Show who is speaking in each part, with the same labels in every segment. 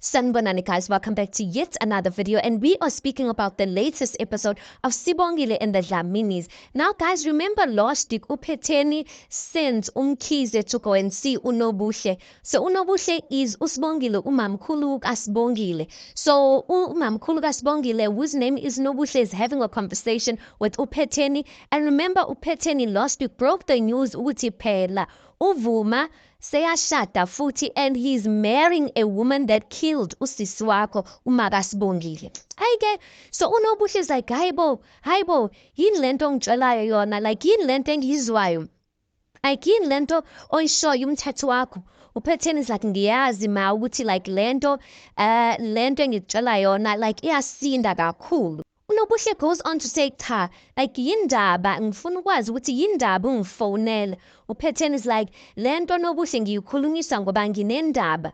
Speaker 1: Sanibonani guys, welcome back to yet another video, and we are speaking about the latest episode of Sibongile and the Dlaminis. Now guys, remember last week uPhetheni sent Mkhize to go and see uNobuhle. So uNobuhle is uSibongile umamkhulu kaSibongile. So umamkhulu kaSibongile, whose name is Nobuhle, is having a conversation with uPhetheni. And remember uPhetheni last week broke the news ukuthi phela uVuma seyashada futhi, and he's marrying a woman that killed usisi wakho uMakasibongile. Ayike, so uNobuhle is like, hayibo, yini lento ongitshelayo yona, like yini lento engiyizwayo, like yini lento oyishoyo umthetho wakho. uPhetheni is like, ngiyazi ma ukuthi like lento engitshela yona like iyasinda kakhulu. uNobuhle goes on to say, cha, like yindaba ngifuna ukwazi ukuthi yindaba ungifonela. uPhetheni is like, lento Nobuhle ngiyikhulumisa ngoba nginendaba.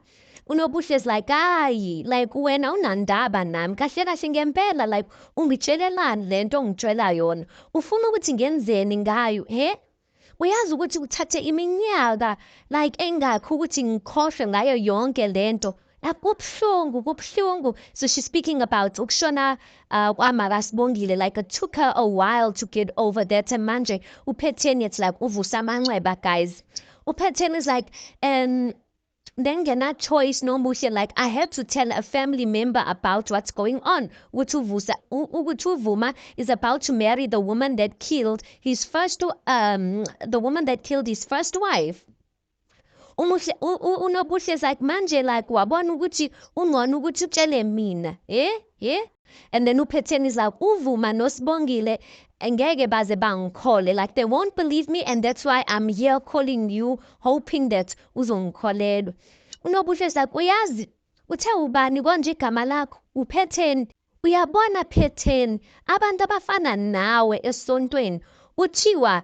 Speaker 1: uNobuhle is like, hayi, like wena unandaba nami kahle kahle ngempela, like ungitshelelani lento ongitshela yona, ufuna ukuthi ngenzeni ngayo he? Uyazi ukuthi uthathe iminyaka like engakho ukuthi ngikhohlwe ngayo yonke lento. Kubuhlungu. So she's speaking about ukushona kwaMakasibongile, like it took her a while to get over that. And manje uPhetheni, it's like uvusa amanxeba guys. uPhetheni is like, then ngena choice Nobuhle, like I had to tell a family member about what's going on. ukuthi uVuma is about to marry the woman that killed his first wife. uNobuhle is like, manje like wabona ukuthi ungcono ukuthi utshele mina and then uPhetheni is like, uVuma noSibongile ngeke baze bangikhole, like they won't believe me, and that's why I'm here calling you hoping that uzongikholelwa. uNobuhle is like, uyazi uthe ubani konje igama lakho? uPhetheni. Uyabona Phetheni, abantu abafana nawe esontweni kuthiwa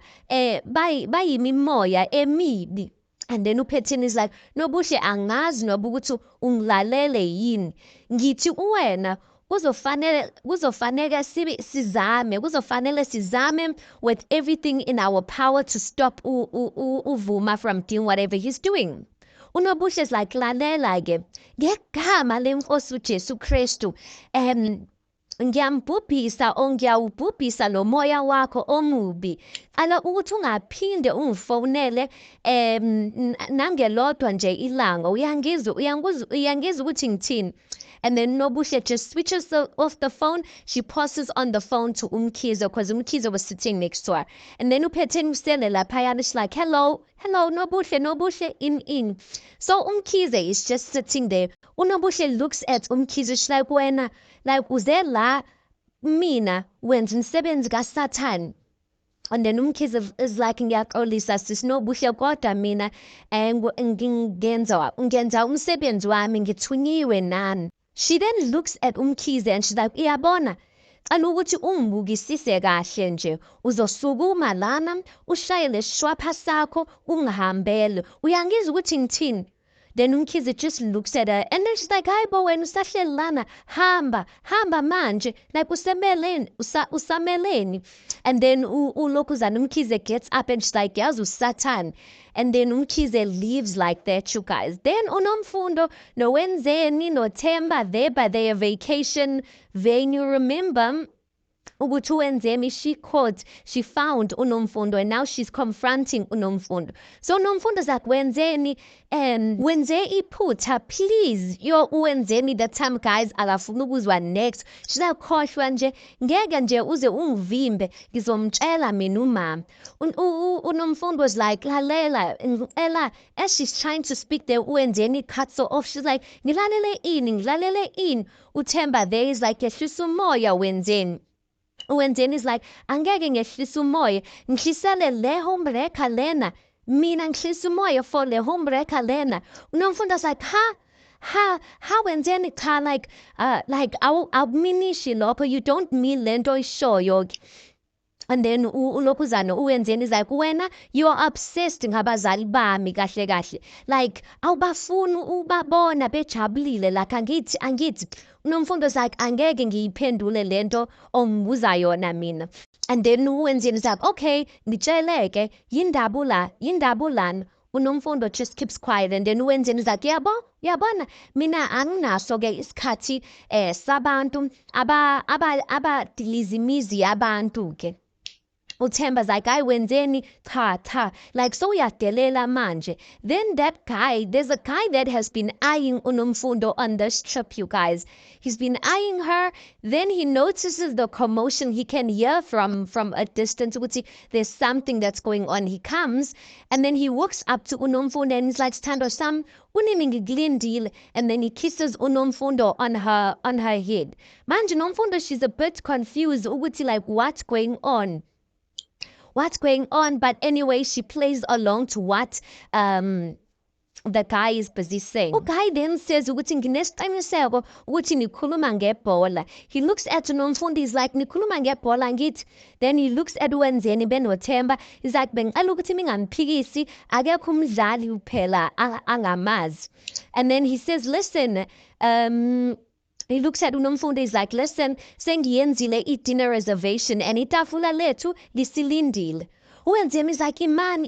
Speaker 1: bayimimoya emibi. And then uPhetheni is like, Nobuhle angazi noba ukuthi ungilalele yini, ngithi uwena kuzofanele sizame with everything in our power to stop uVuma from doing whatever he's doing. uNobuhle is like, lalela-ke ngegama leNkosi uJesu Kristu, ngiyawubhubhisa lo moya wakho omubi. Ala ukuthi ungaphinde ungifonele nangelodwa nje ilanga. Uyangizwa ukuthi ngithini? And then Nobuhle just switches off the phone. She passes on the phone to Mkhize because Mkhize was sitting next to her. And then uPhetheni usele laphayana, she's like, hello Nobuhle, in. So Mkhize is just sitting there. uNobuhle looks at Mkhize, she's like, wena, like uze la mina wenza umsebenzi kaSathane. And then Mkhize is like, ngiyaxolisa sis Nobuhle, kodwa mina ngenza umsebenzi wami, ngithunyiwe nani. She then looks at Mkhize and she's like, iyabona, cala ukuthi ungibukisise kahle nje, uzosukuma lana ushayele shwapha sakho ungihambele. Uyangizwa ukuthi ngithini? Then Mkhize just looks at her and then she's like, hayibo wena usahleli lana, hamba manje, like usameleni. And then ulokuzana Mkhize gets up and she's like, yazi uSathane. And then Mkhize leaves like that, you guys. Then uNomfundo noWenzeni noThemba, they're by their vacation venue. Remember ukuthi uWenzeni, she found uNomfundo and now she's confronting uNomfundo. So uNomfundo's like, Wenzeni, wenze iphutha, please. Yo uWenzeni that time guys akafuna ukuzwa next. She's like, khohlwa nje, ngeke nje uze ungivimbe, ngizomtshela mina umama. uNomfundo's like, lalela, as she's trying to speak there, uWenzeni cuts her off. She's like, ngilalele ini. uThemba there is like, yehlisa umoya Wenzeni. uWenzeni is like, angeke ngehlisa umoya, ngihlisele le homebreaker lena, mina ngihlisa umoya for le homebreaker lena. uNomfundo's like, ha Wenzeni, cha, like awuminishi lokho, you don't mean lento oyishoyo. And then ulokhuzana uWenzeni is like, wena, you are obsessed ngabazali bami kahle, like awubafuni ubabona bejabulile, like angithi. uNomfundo's like, angeke ngiyiphendule lento ongibuza yona mina. And then uWenzeni is like, okay, ngitsheleke, yindaba ulani? unomfundo just keeps quiet, and then uwenzeni is like, yabona, mina anginaso-ke isikhathi sabantu abadilizimizi yabantu-ke. uThemba's like, I wenzeni, cha, like, so uyadelela manje. Then that guy, there's a guy that has been eyeing uNomfundo on this trip, you guys. He's been eyeing her. Then he notices the commotion. He can hear from a distance. There's something that's going on. He comes, and then he walks up to uNomfundo, and he's like, Stando Sam, unimingilindile. And then he kisses uNomfundo on her head. Manje Nomfundo, she's a bit confused. Like, what's going on? But anyway, she plays along to what the guy is busy saying. Guy then says ukuthi nginesiqiniseko ukuthi nikhuluma ngebhola. He looks at uNomfundo, he's like, nikhuluma ngebhola ngithi. Then he looks at uwenzeni benoThemba, he's like, bengicela ukuthi mingamphikisi, akekho umdlali uphela angamazi. And then he says, listen, he looks at uNomfundo, he's like, listen, sengiyenzile i-dinner reservation and itafula lethu lisilindile. uwenzeni is like, iman,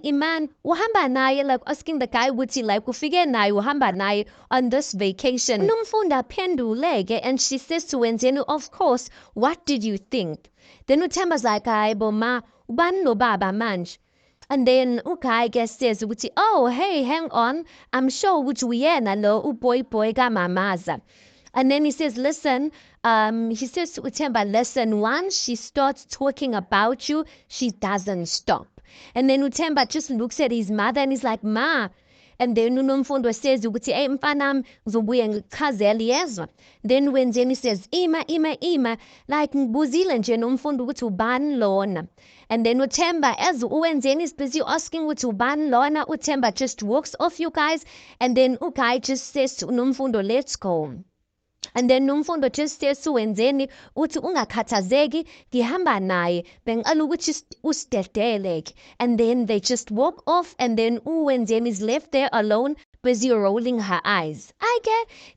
Speaker 1: uhamba naye, like asking the guy ukuthi like ufike naye, uhamba naye on this vacation. uNomfundo aphenduleke, and she says to wenzeni, of course, what did you think? Then uThemba's like, hayibo ma, ubani lo baba manje? And then uGuy says ukuthi, oh, hey, hang on, I'm sure ukuthi uyena lo uboy kaMamaza. And then he says, listen, he says to uThemba, listen, once she starts talking about you, she doesn't stop. And then uThemba just looks at his mother and he's like, ma. And then uNomfundo says, ukuthi, hey, mfanam, ngizobuye ngichazele yezwa. Then wenzeni says, ima, like ngibuzile nje Nomfundo ukuthi ubani lona. And then uThemba, as uwenzeni is busy asking ukuthi ubani lona, uThemba just walks off, you guys. And then uGuy just says to Nomfundo, let's go. And then Nomfundo just says to wenzeni uthi ungakhathazeki, ngihamba naye, bengicela ukuthi usideleleke. And then they just walk off, and then uwenzeni is left there alone, busy rolling her eyes.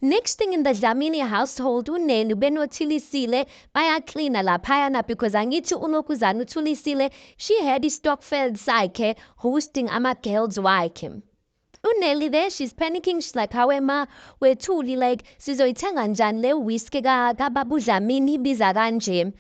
Speaker 1: Next thing in the Dlamini household, uNeli benothilisile bayaklina laphayana, because angithi uNokuzana uThulisile, she had iStokvel sakhe hosting ama-girls wakhe. uNeli there, she's panicking. She's like, hawe ma, wethuli, like, sizoyithenga njani le whiskey kaBaba uDlamini ibiza kanje.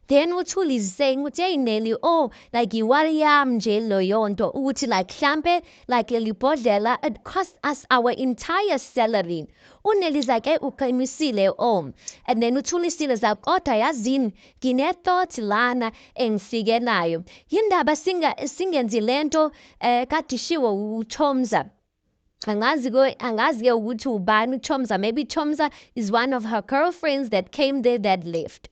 Speaker 1: Then uThuli is saying, uthi, hey Nelly, oh, like iwari yami nje loyo nto, ukuthi like mhlampe, like libhodlela, it cost us our entire salary. uNeli is like, hey, uqinisile oh. And then uThulisile is like, kodwa yazini, ngine-thought lana engifike nayo. Yindaba singenzi lento kadishiwo uThomza. Angazi-ke ukuthi ubani uThomza. Maybe Thomza is one of her girlfriends that came there that left.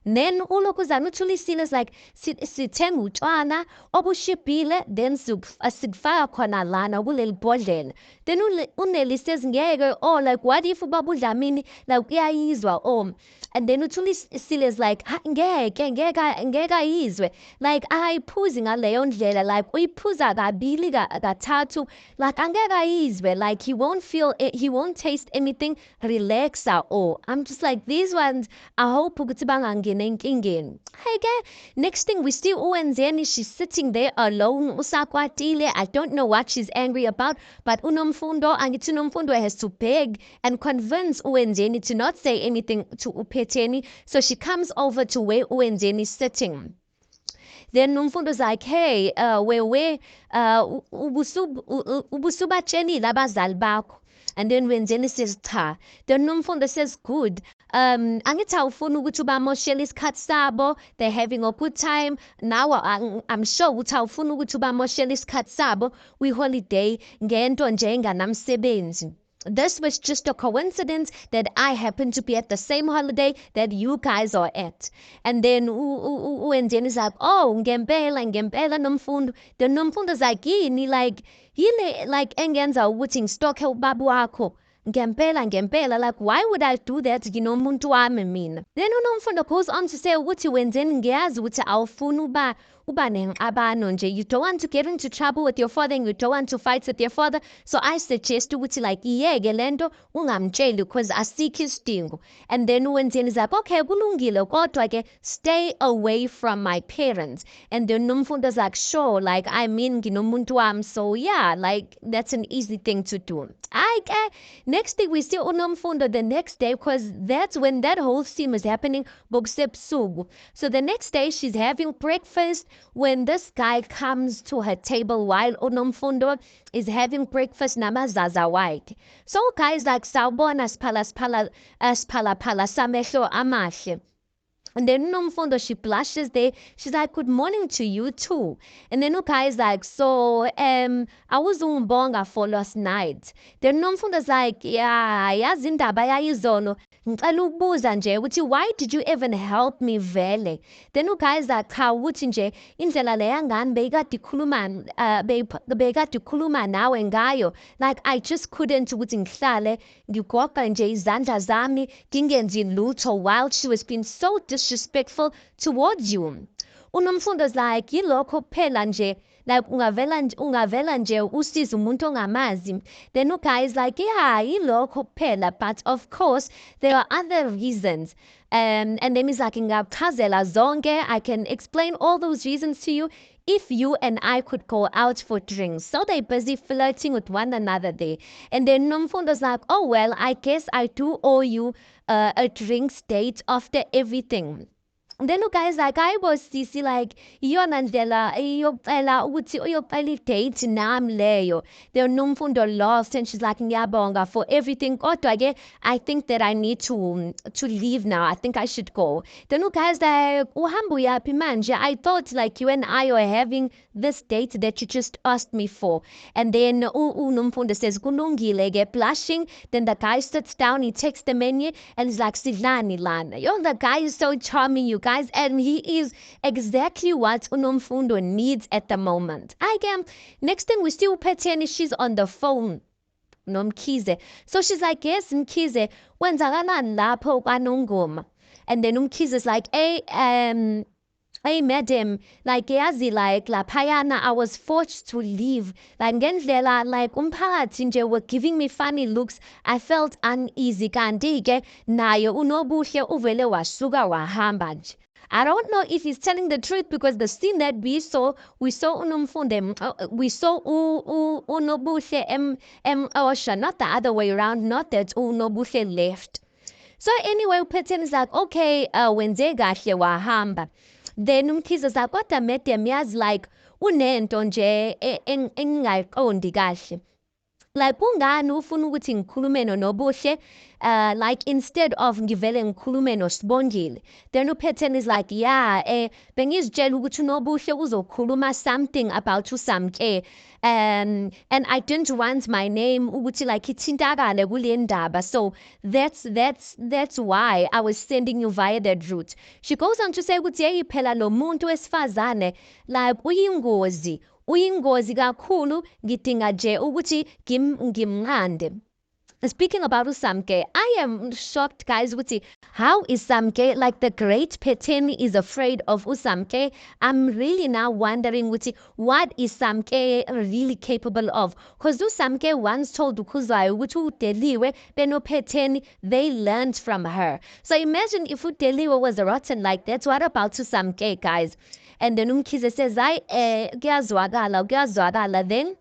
Speaker 1: Then uLokuzana uThulisile is like, sithenga utshwala obushibhile, then sikufaka khona lana kuleli bhodlela. Then uNeli says, ngeke, oh, like, what if uBaba uDlamini, like, uyayizwa oh. And then uThulisile is like, ngeke ayizwe, like akayiphuzi ngaleyo ndlela, like uyiphuza kabili kathathu, like angeke ayizwe, like he won't feel it, he won't taste anything, relax or I'm just like, these ones, I hope ukuthi bangangena enkingeni. Next thing we see uwenzeni, she's sitting there alone, usakwatile. I don't know what she's angry about, but uNomfundo, angithi uNomfundo has to beg and convince uwenzeni to not say anything to uPhetheni, so she comes over to where uwenzeni is sitting. Then Nomfundo's like, hey, ubusubatshelile abazali bakho. And then wenzeni says, cha. Then Nomfundo says, good. Angithi awufuni ukuthi ubamoshele isikhathi sabo, they're having a good time. Now I'm sure ukuthi awufuni ukuthi ubamoshele isikhathi sabo, we-holiday ngento nje enganamsebenzi. This was just a coincidence that I happen to be at the same holiday that you guys are at. And then uwenzeni is like, oh, ngempela Nomfundo. Then Nomfundo's like, yini, like, yile, like, engenza ukuthi ngistokhe ubaba wakho. Ngempela, like, why would I do that, umuntu wami mina? Then uNomfundo goes on to say ukuthi wenzeni ngiyazi ukuthi awufuni uba nengxabano nje, you don't want to get into trouble with your father and you don't want to fight with your father. So I suggest ukuthi like iyeke lento ungamtsheli because asikho isidingo. And then wenzeni like, okay, kulungile kodwa ke stay away from my parents. And then nomfundo's like, sure, like I mean nginomuntu wami, so yeah, like that's an easy thing to do. Next thing we see unomfundo the next day, because that's when that whole scene was happening. So the next day she's having breakfast when this guy comes to her table while unomfundo is having breakfast namazaza white. So guys like sawubona siphala samehlo amahle. And then Nomfundo, she blushes there. She's like, good morning to you too. And then Ukai is like, so, I was umbonga for last night. Then Nomfundo's like, yeah, yazindaba yayizolo. Ngicela ukubuza nje ukuthi why did you even help me vele? Then Ukai is like, cha ukuthi nje indlela le yangani beyikade ikhuluma nawe ngayo. Like I just couldn't ukuthi ngihlale ngigoqa nje izandla zami ngingenzi lutho while she was being so disrespectful towards you. Unomfundo's like, yilokho kuphela nje, like ungavela nje usiza umuntu ongamazi. Then Ukai is like, yeah, yilokho kuphela, but of course there are other reasons. And then he's like, ngachazela zonke, I can explain all those reasons to you if you and I could go out for drinks. So they're busy flirting with one another there. And then Nomfundo's like, oh well, I guess I do owe you a drinks date after everything. And then guys like I was sisi like iyona ndlela iyocela ukuthi uyocela date nami leyo. Then Nomfundo laughs and she's like ngiyabonga for everything kodwa ke I think that I need to leave now. I think I should go. Then guys like uhamba uyaphi manje? I thought like you and I are having this date that you just asked me for. And then Nomfundo says kulungile ke, blushing. Then the guy sits down, he takes the menu and he's like sidlani lana. Yo, the guy is so charming, you guys, and he is exactly what Unomfundo needs at the moment. Next thing we see uPhetheni, she's on the phone noMkhize. So she's like, yes Mkhize, wenzakalani lapho kwaNongoma? And then uMkhize is like, hey madam, like yazi like laphayana I was forced to leave. Like ngendlela like umphakathi nje were giving me funny looks. I felt uneasy kanti ke nayo uNobuhle uvele wasuka wahamba nje. I don't know if he's telling the truth because the scene that we saw Unomfunde, we saw Unobuhle Osha, not the other way around, not that Unobuhle left. So anyway, uPhetheni is like, okay, wenze kahle wahamba. Then uMkhize is like, kodwa madam yazi like unento nje engingayiqondi kahle. Like kungani ufuna ukuthi ngikhulume noNobuhle like instead of ngivele ngikhulume noSibongile. Then uPhetheni is like, yeah, bengizitshela ukuthi uNobuhle uzokhuluma something about uSamke, and I didn't want my name ukuthi like ithintakale kule ndaba, so that's why I was sending you via that route. She goes on to say ukuthi hey phela lo muntu wesifazane like uyingozi kakhulu, ngidinga nje ukuthi ngimnqande. Speaking about uSamke, I am shocked, guys. How is Samke, like the great Phetheni, is afraid of uSamke? I'm really now wondering what is Samke really capable of? Because uSamke once told Ukuzwayo ukuthi uDeliwe beno Phetheni, they learned from her. So imagine if uDeliwe was rotten like that. What about uSamke, guys? And then Umkhize says, kuyazwakala. Then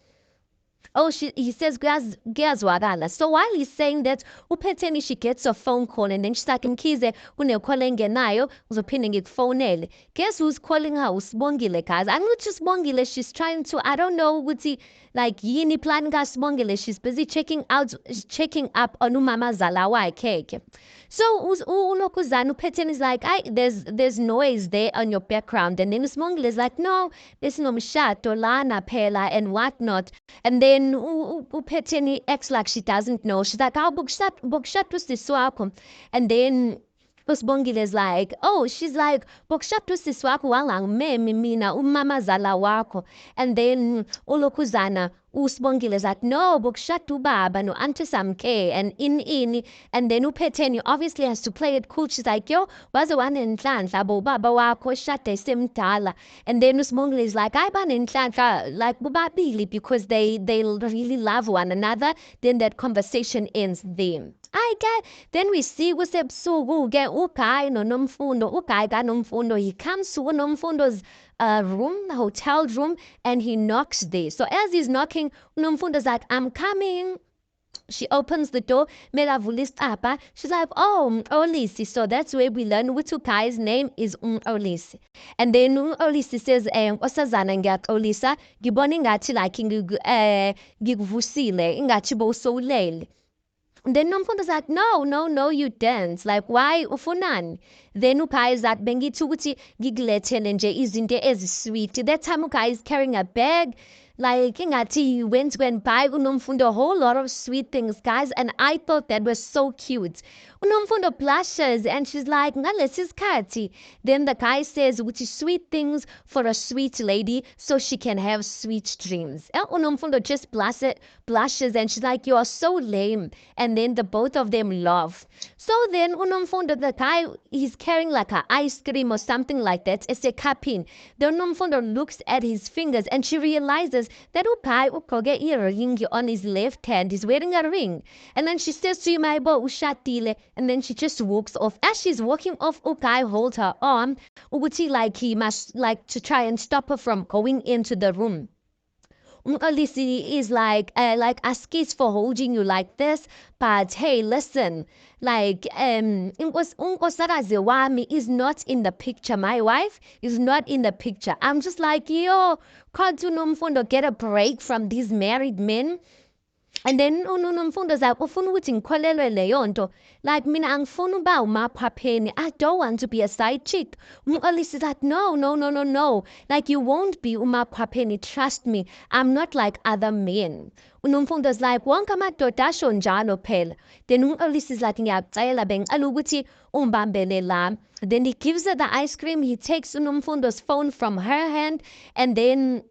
Speaker 1: he says kuyazwakala. So while he's saying that, uPhetheni, she gets a phone call and then she's like, Mkhize, kune-call engenayo, uzophinde ngikufonele. Guess who's calling her? Usibongile, guys. I'm not just Bongile. She's trying to, I don't know, like yini plan kaSibongile. She's busy checking up on umamazala wakhe. So ulokuzana uPhetheni is like, there's noise there on your background. And then uSibongile is like, no, there's no mshato lana phela and whatnot. And then uPhetheni acts like she doesn't know. She's like, bokushatu sisi wakho. And then uSibongile is like, oh, she's like, bokushatu sisi wakho wangangimemi mina umamazala wakho. And then ulokuzana uSibongile is like, no, bokushada ubaba no Auntie Samke and in and then uPhetheni obviously has to play it cool. She's like, yo, waze wanenhlanhla bo baba wakho shade semdala. And then uSibongile is like, I banenhlanhla like bobabili because they really love one another. Then that conversation ends there. I get then we see kusebusuku ke uGuy noNomfundo uGuy kaNomfundo he comes to uNomfundo's room, hotel room, and he knocks there. So as he's knocking, Nomfundo's like, I'm coming. She opens the door, Melavulis Apa. She's like, oh, Olisi. So that's where we learn which guy's name is Olisi. And then Olisi says, Osazana ngat Olisa, giboni ngati like ngikuvusile, ngathi bowusolele. Then Nomfundo's like, no, you dance. Like, why ufunani? Then uGuy is like, bengithi ukuthi ngikulethele nje izinto ezisweet. That time uGuy is carrying a bag. Like, ingathi he went by uNomfundo a whole lot of sweet things, guys. And I thought that was so cute. uNomfundo blushes and she's like, ngalesi isikhathi. Then the guy says, which is sweet things for a sweet lady so she can have sweet dreams. And uNomfundo just blushes and she's like, you are so lame. And then the both of them laugh. So then uNomfundo, the guy, he's carrying like an ice cream or something like that. It's a cupping. Then uNomfundo looks at his fingers and she realizes that uGuy ugqoke earring on his left hand. He's wearing a ring. And then she says to him, Aibo, ushadile. And then she just walks off. As she's walking off, uGuy holds her arm. Ukuthi like he must like to try and stop her from going into the room. Olisi is like askis for holding you like this, but hey, listen, like unkosikazi wami is not in the picture. My wife is not in the picture. I'm just like, yo, can't uNomfundo get a break from these married men? And then uNomfundo's like, ufuna ukuthi ngikholelwe leyo nto. Like mina angifuni uba umaphapheni. I don't want to be a side chick. Olisi is like, no. Like you won't be umaphapheni. Trust me. I'm not like other men. uNomfundo's like, wonke amadoda asho njalo phela. Then uAlice is like, ngiyakucela bengicela ukuthi ungibambele la. Then he gives her the ice cream. He takes uNomfundo's phone from her hand and then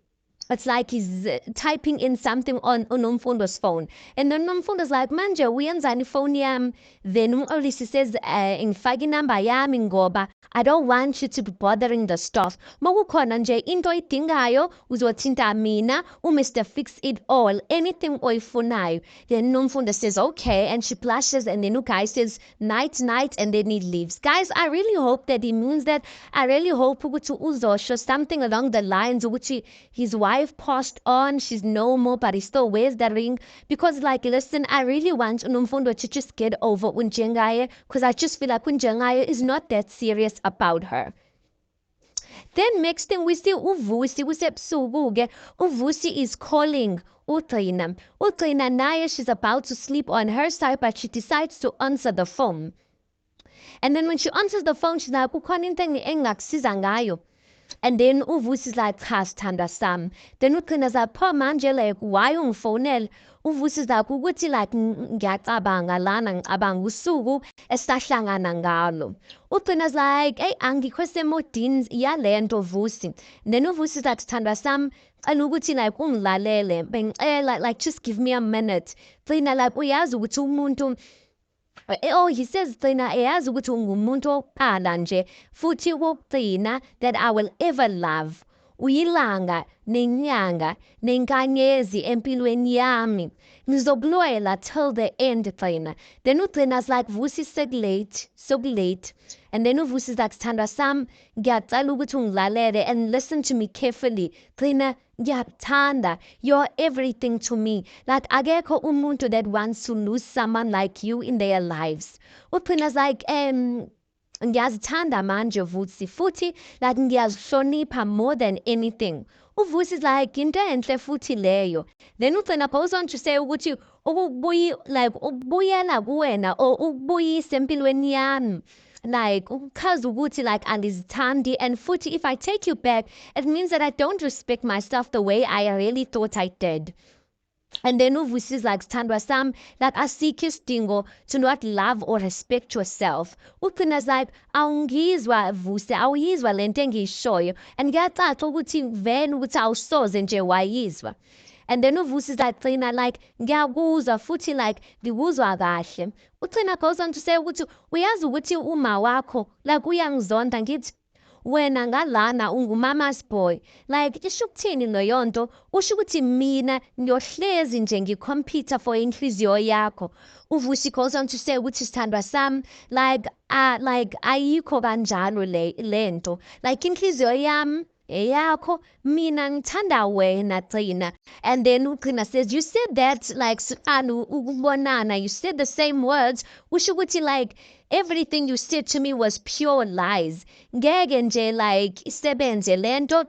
Speaker 1: it's like he's typing in something on uNomfundo's phone. And then uNomfundo's like, manje uyenzani phone yami? Then uAlice says, ngifake inamba yami ngoba I don't want you to be bothering the staff. Makukhona nje into oyidingayo uzothinta mina, uMr. Fix It All, anything oyifunayo. Then uNomfundo says, okay, and she blushes and then uGuy says, night, and then he leaves. Guys, I really hope that he means that. I really hope ukuthi uzosho something along the lines ukuthi his wife passed on, she's no more, but he still wears the ring. Because like, listen, I really want uNomfundo to just get over uNjengaye because I just feel like uNjengaye is not that serious about her. Then next thing we see uVusi kusebusuku-ke. uVusi is calling uGcina. uGcina naye, she's about to sleep on her side, but she decides to answer the phone. And then when she answers the phone, she's like, kukhona into engakusiza ngayo. And then uVusi is like, cha sithandwa sami. Then uGcina's like, pho manje like, why ungifonele? uVusi is like, ukuthi like ngiyacabanga lana ngicabanga usuku esihlangana ngalo. uGcina's like, hey, angikho semodini yalento Vusi. Then uVusi is like, sithandwa sami, ngicela ukuthi like ungilalele. Bengicela like just give me a minute. Gcina like uyazi ukuthi umuntu he says Gcina eyazi ukuthi ungumuntu wokuqala nje futhi wokugcina that I will ever love. Uyilanga nenyanga nenkanyezi empilweni yami. Ngizokulwela till the end Gcina. Then uGcina's like, Vusi so late. And then uVusi is like, sithandwa sami, ngiyacela ukuthi ungilalele and listen to me carefully. Gcina, ngiyakuthanda. You're everything to me. Like akekho umuntu that wants to lose someone like you in their lives. uGcina's like, ngiyazithanda manje Vusi futhi like ngiyazihlonipha more than anything. uVusi is like, into enhle futhi leyo. Then uGcina goes on to say ukuthi ukubuyela kuwena or ukubuyisa empilweni yami. Like because ukuthi like angizithandi and futhi if I take you back it means that I don't respect myself the way I really thought I did. And then uVusi is like, sithandwa sami, like asikho isidingo to not love or respect yourself. uGcina's like, awungizwa Vusi, awuyizwa lento engiyishoyo and kuyacaca ukuthi vele ukuthi awusoze nje wayizwa. And then uVusi zagcina like ngiyakuzwa futhi like ngikuzwa kahle. Ugcina goes on to say ukuthi uyazi ukuthi uma wakho like uyangizonda ngithi wena ngalana ungumama's boy. Like isho ukuthini leyo nto? Usho ukuthi mina ngiyohlezi nje ngikhompyutha for inhliziyo yakho. uVusi goes on to say ukuthi sithandwa sami like ayikho kanjalo lento. Like inhliziyo yami eyakho mina ngithanda wena gcina. And then ugcina says you said that like ukubonana, you said the same words. Usho ukuthi like everything you said to me was pure lies. Ngeke nje like isebenze lento.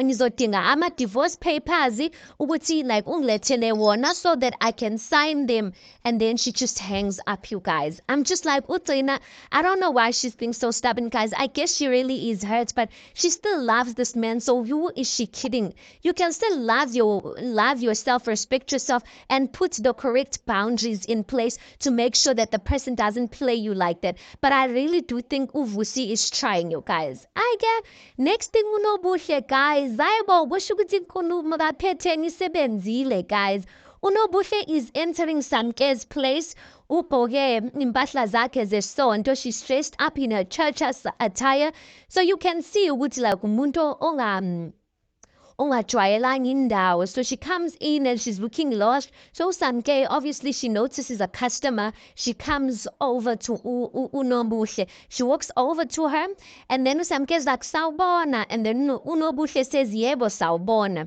Speaker 1: Ngizodinga ama-divorce papers ukuthi like ungilethele wona so that I can sign them. And then she just hangs up, you guys. I'm just like, Utrina, I don't know why she's being so stubborn, guys. I guess she really is hurt, but she still loves this man. So who is she kidding? You can still love yourself, respect yourself, and put the correct boundaries in place to make sure that the person doesn't play you like that. But I really do think uVusi is trying, you guys. I get next thing uNobuhle, guys. Hayibo, kusho ukuthi inkulumo kaPhetheni isebenzile, guys. uNobuhle is entering Samke's place. Ugqoke impahla zakhe zesonto. She's dressed up in her church attire. So you can see ukuthi like umuntu ongajwayelanga indawo. So she comes in and she's looking lost. So Samke, obviously she notices a customer. She comes over to uNobuhle. She walks over to her and then uSamke is like, sawubona. And then uNobuhle says, yebo sawubona.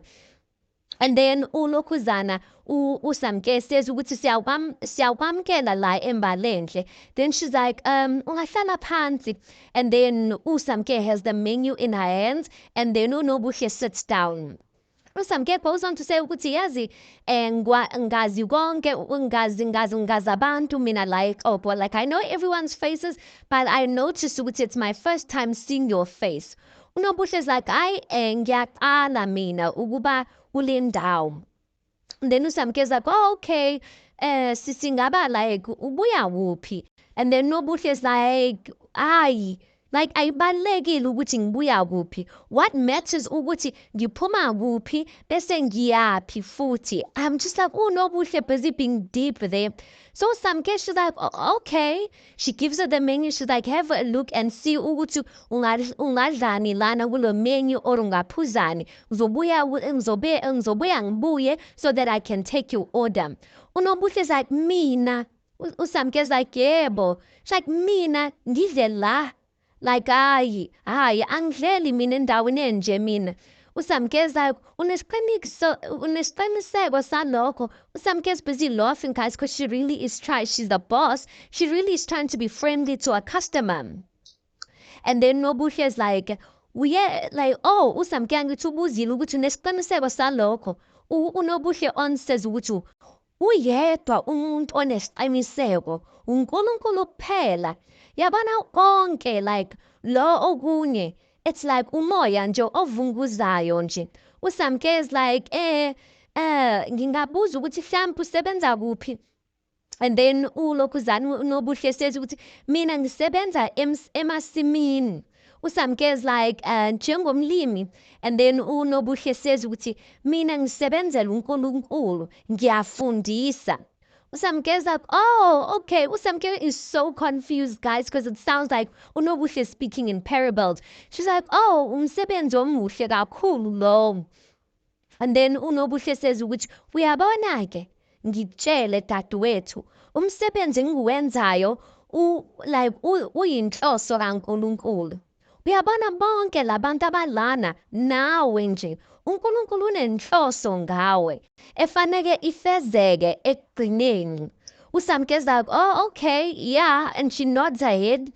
Speaker 1: And then uLokuzana uSamke says ukuthi siyakwamkela la eMbalenhle. Then she's like, ungahlala phansi. And then uSamke has the menu in her hands and then uNobuhle sits down. uSamke goes on to say ukuthi yazi ngazi konke ngazi abantu mina like but like I know everyone's faces, but I noticed ukuthi it's my first time seeing your face. uNobuhle is like, ngiyaqala mina ukuba kule ndawo. Then uSamke is like, oh, okay, sisingaba like ubuya kuphi? And then uNobuhle is like, like ayibalekile ukuthi ngibuya kuphi. What matters ukuthi ngiphuma kuphi bese ngiyaphi futhi. I'm just like, oh, Nobuhle busy being deep there. So Samke, she's like, oh, okay. She gives her the menu. She's like, have a look and see ukuthi ungadlani lana kulo menu or ungaphuzani. Ngizobuya ngibuye so that I can take your order. uNobuhle is like, mina. uSamke is like, yebo. She's like, mina ngidle la. Like, angidleli mina endaweni enje mina. uSamke is like, unesiqiniseko salokho. uSamke is busy laughing, guys, because she really is trying. She's the boss. She really is trying to be friendly to a customer. And then Nobuhle is like, like, oh, uSamke angithi ubuzile ukuthi unesiqiniseko salokho. uNobuhle on says ukuthi uyedwa umuntu onesiqiniseko uNkulunkulu kuphela. Yabona konke like lo okunye, it's like umoya nje ovunguzayo nje. uSamke is like, ngingabuza ukuthi mhlawumbe usebenza kuphi? And then uLokuzana uNobuhle says ukuthi mina ngisebenza emasimini. uSamke is like, njengomlimi. And then uNobuhle says ukuthi mina ngisebenzela uNkulunkulu, ngiyafundisa. uSamke is like, oh, okay. uSamke is so confused, guys, because it sounds like uNobuhle is speaking in parables. She's like, oh, umsebenzi omuhle kakhulu lo. And then uNobuhle says ukuthi uyabona-ke ngitshele dadewethu umsebenzi engiwenzayo like uyinhloso kaNkulunkulu. Uyabona bonke labantu abalana nawe nje uNkulunkulu unenhloso ngawe efanele ifezeke ekugcineni. uSamke is like, oh, okay, yeah. And she nods her head.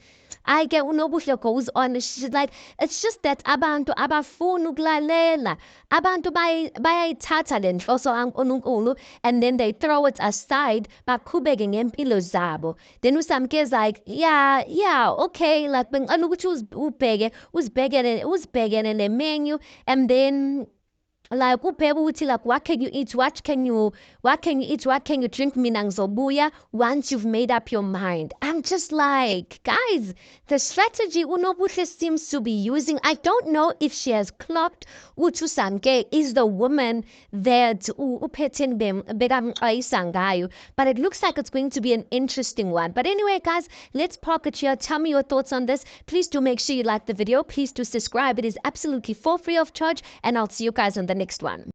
Speaker 1: uNobuhle goes on. She's like, it's just that abantu abafuna ukulalela. Abantu bayayithatha le nhloso kaNkulunkulu and then they throw it aside baqhubeke ngempilo zabo. Then uSamke is like, yeah, okay. Like bengicela ukuthi uzibhekene le menu and then like ubheke ukuthi like what can you eat, what can you eat, what can you drink, mina ngizobuya once you've made up your mind. I'm just like, guys, the strategy uNobuhle seems to be using, I don't know if she has clocked uThusanke is the woman that uPhetheni bekamxwayisa ngayo, but it looks like it's going to be an interesting one. But anyway, guys, let's park it here. Tell me your thoughts on this. Please do make sure you like the video. Please do subscribe. It is absolutely for free of charge, and I'll see you guys on the next one.